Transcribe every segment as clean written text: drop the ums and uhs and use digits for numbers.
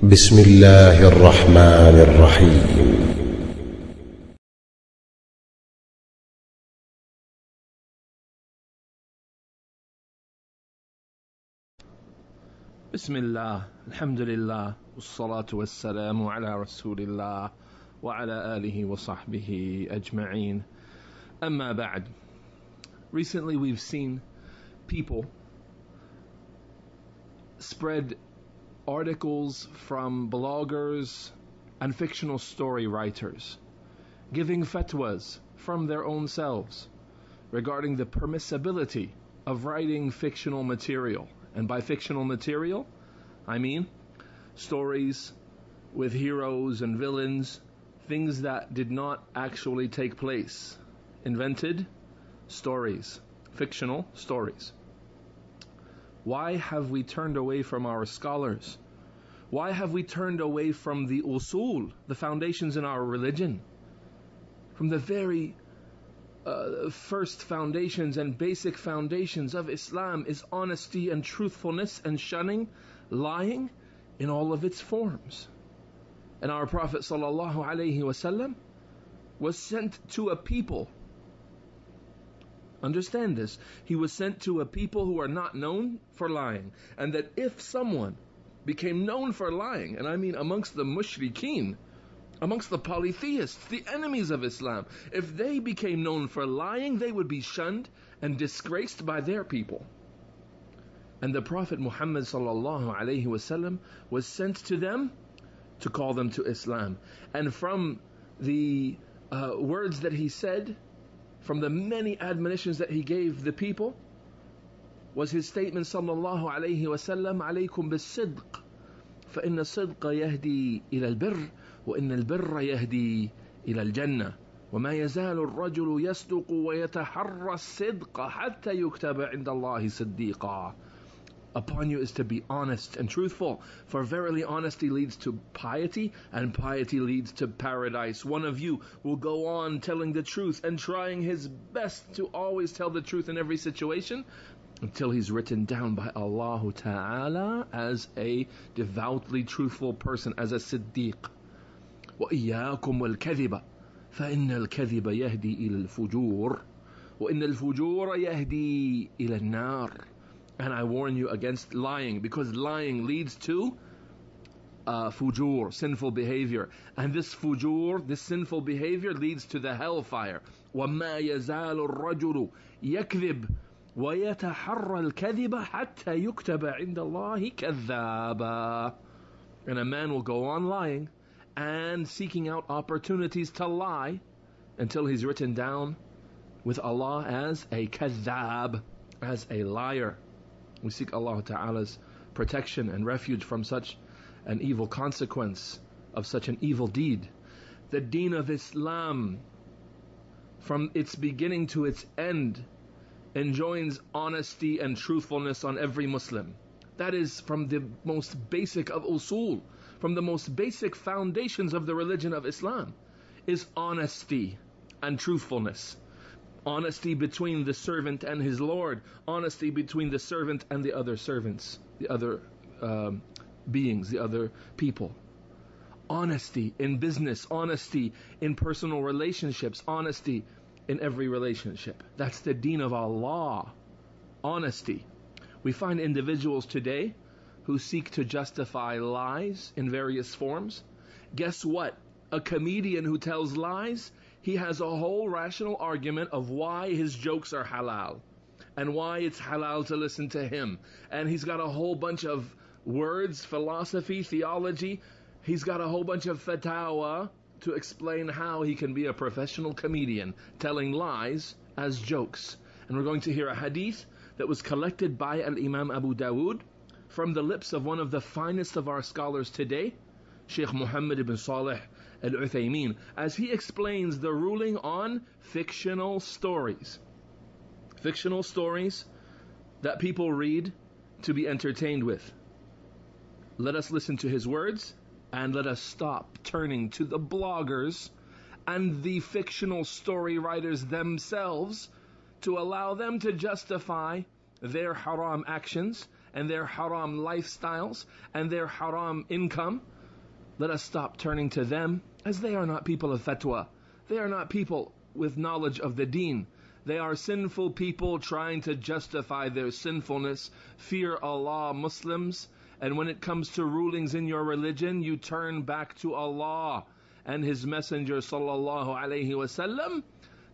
بسم الله الرحمن الرحيم. بسم الله الحمد لله والصلاة والسلام على رسول الله وعلى آله وصحبه أجمعين. أما بعد. Recently we've seen people spread articles from bloggers and fictional story writers giving fatwas from their own selves regarding the permissibility of writing fictional material. And by fictional material, I mean stories with heroes and villains, things that did not actually take place. Invented stories, fictional stories. Why have we turned away from our scholars? Why have we turned away from the usul, the foundations in our religion? From the very first foundations and basic foundations of Islam is honesty and truthfulness and shunning lying in all of its forms. And our Prophet ﷺ was sent to a people. Understand this. He was sent to a people who are not known for lying. And that if someone became known for lying, and I mean amongst the mushrikeen, amongst the polytheists, the enemies of Islam, if they became known for lying, they would be shunned and disgraced by their people. And the Prophet Muhammad ﷺ was sent to them to call them to Islam. And from the words that he said, from the many admonitions that he gave the people, was his statement sallallahu alayhi wasallam, alaykum bis-sidq, fa inna sidqa yahdi ila al-birr, wa inna al-birra yahdi ila al-jannah, wa ma yazalu ar-rajulu yasduqu wa yataharra as-sidqa hatta yuktaba 'inda Allahi siddiqa. Upon you is to be honest and truthful, for verily honesty leads to piety, and piety leads to paradise. One of you will go on telling the truth and trying his best to always tell the truth in every situation, until he's written down by Allah Ta'ala as a devoutly truthful person, as a siddiq. وَإِيَّاكُمْ وَالْكَذِبَ فَإِنَّ الْكَذِبَ يَهْدِي إِلَى الْفُجُورِ وَإِنَّ الْفُجُورَ يَهْدِي إِلَى النَّارِ. And I warn you against lying, because lying leads to fujur, sinful behavior. And this fujur, this sinful behavior, leads to the hellfire. وَمَا يَزَالُ الرَّجُلُ يَكْذِبُ وَيَتَحَرَّى الْكَذِبَ حَتَّى يُكْتَبَ عِنْدَ اللَّهِ كَذَّابًا. And a man will go on lying and seeking out opportunities to lie until he's written down with Allah as a kadhab, as a liar. We seek Allah Ta'ala's protection and refuge from such an evil consequence of such an evil deed. The deen of Islam, from its beginning to its end, enjoins honesty and truthfulness on every Muslim. That is from the most basic of usul, from the most basic foundations of the religion of Islam, is honesty and truthfulness. Honesty between the servant and his Lord. Honesty between the servant and the other servants, the other beings, the other people. Honesty in business. Honesty in personal relationships. Honesty in every relationship. That's the deen of Allah. Honesty. We find individuals today who seek to justify lies in various forms. Guess what? A comedian who tells lies, he has a whole rational argument of why his jokes are halal and why it's halal to listen to him. And he's got a whole bunch of words, philosophy, theology. He's got a whole bunch of Fataaawa to explain how he can be a professional comedian telling lies as jokes. And we're going to hear a hadith that was collected by Al-Imam Abu Dawood from the lips of one of the finest of our scholars today, Shaykh Muhammad ibn Saalih al-Uthaymeen, as he explains the ruling on fictional stories. Fictional stories that people read to be entertained with. Let us listen to his words, and let us stop turning to the bloggers and the fictional story writers themselves to allow them to justify their haram actions and their haram lifestyles and their haram income, let us stop turning to them, as they are not people of fatwa. They are not people with knowledge of the deen. They are sinful people trying to justify their sinfulness. Fear Allah, Muslims. And when it comes to rulings in your religion, you turn back to Allah and His Messenger sallallahu alaihi wasallam,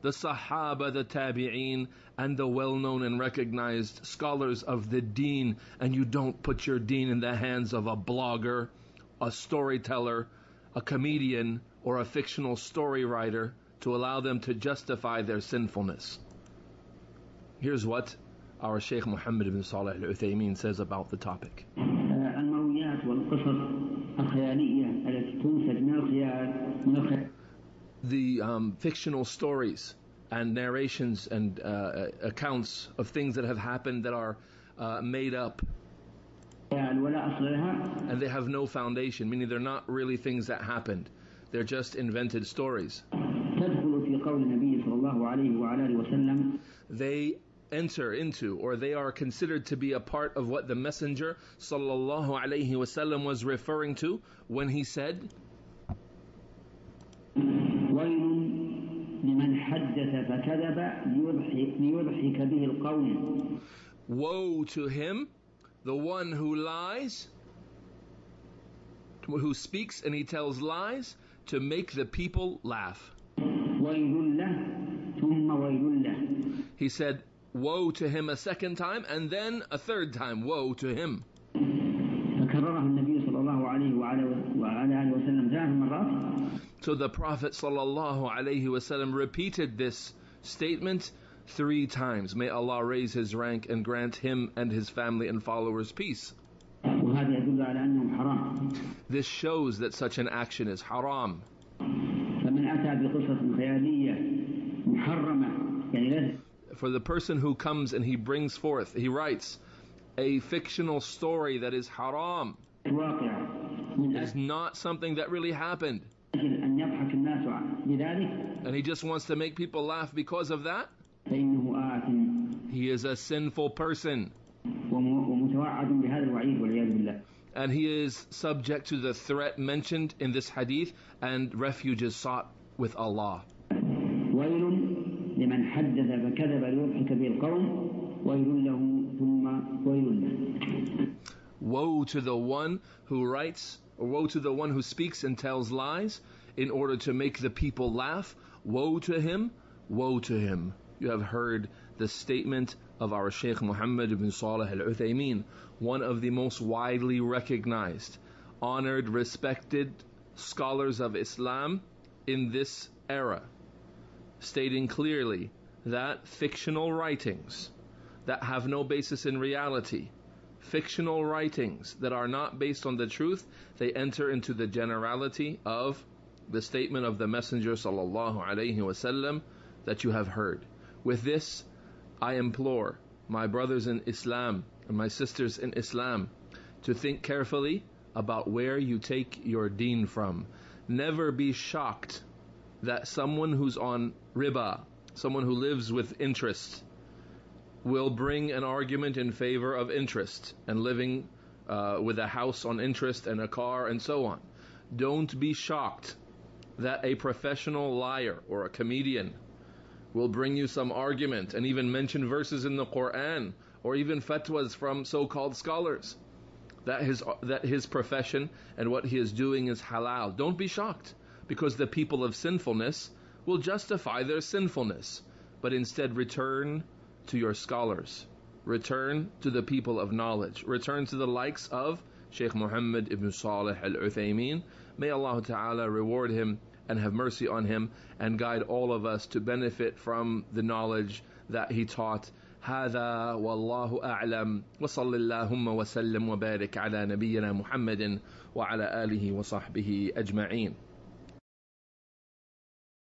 the Sahaba, the Tabi'een, and the well-known and recognized scholars of the deen. And you don't put your deen in the hands of a blogger, a storyteller, a comedian, or a fictional story writer to allow them to justify their sinfulness. Here's what our Shaykh Muhammad ibn Saalih al-Uthaymeen says about the topic. The fictional stories and narrations and accounts of things that have happened that are made up, and they have no foundation, meaning they're not really things that happened. They're just invented stories. They enter into, or they are considered to be a part of what the Messenger sallallahu alaihi wasallam was referring to when he said, woe to him, the one who lies, who speaks and he tells lies to make the people laugh. He said, woe to him a second time, and then a third time, woe to him. So the Prophet sallallahu alaihi wasallam repeated this statement 3 times. May Allah raise his rank and grant him and his family and followers peace. This shows that such an action is haram. For the person who comes and he brings forth, he writes a fictional story that is haram, is not something that really happened, and he just wants to make people laugh because of that, he is a sinful person, and he is subject to the threat mentioned in this hadith, and refuge is sought with Allah. Woe to the one who writes, or woe to the one who speaks and tells lies in order to make the people laugh. Woe to him, woe to him. You have heard the statement of our Shaykh Muhammad ibn Saalih al-Uthaymeen, one of the most widely recognized, honored, respected scholars of Islam in this era, stating clearly that fictional writings that have no basis in reality, fictional writings that are not based on the truth, they enter into the generality of the statement of the Messenger sallallahu alaihi wasallam that you have heard. With this, I implore my brothers in Islam and my sisters in Islam to think carefully about where you take your deen from. Never be shocked that someone who's on riba, someone who lives with interest, will bring an argument in favor of interest and living with a house on interest and a car and so on. Don't be shocked that a professional liar or a comedian will bring you some argument and even mention verses in the Quran or even fatwas from so-called scholars that his profession and what he is doing is halal. Don't be shocked, because the people of sinfulness will justify their sinfulness, but instead return to your scholars, return to the people of knowledge, return to the likes of Shaykh Muhammad ibn Saalih al-Uthaymeen. May Allah Ta'ala reward him and have mercy on him and guide all of us to benefit from the knowledge that he taught. هذا والله أعلم وصل اللهم وسلم وبارك على نبينا محمد وعلى آله وصحبه أجمعين.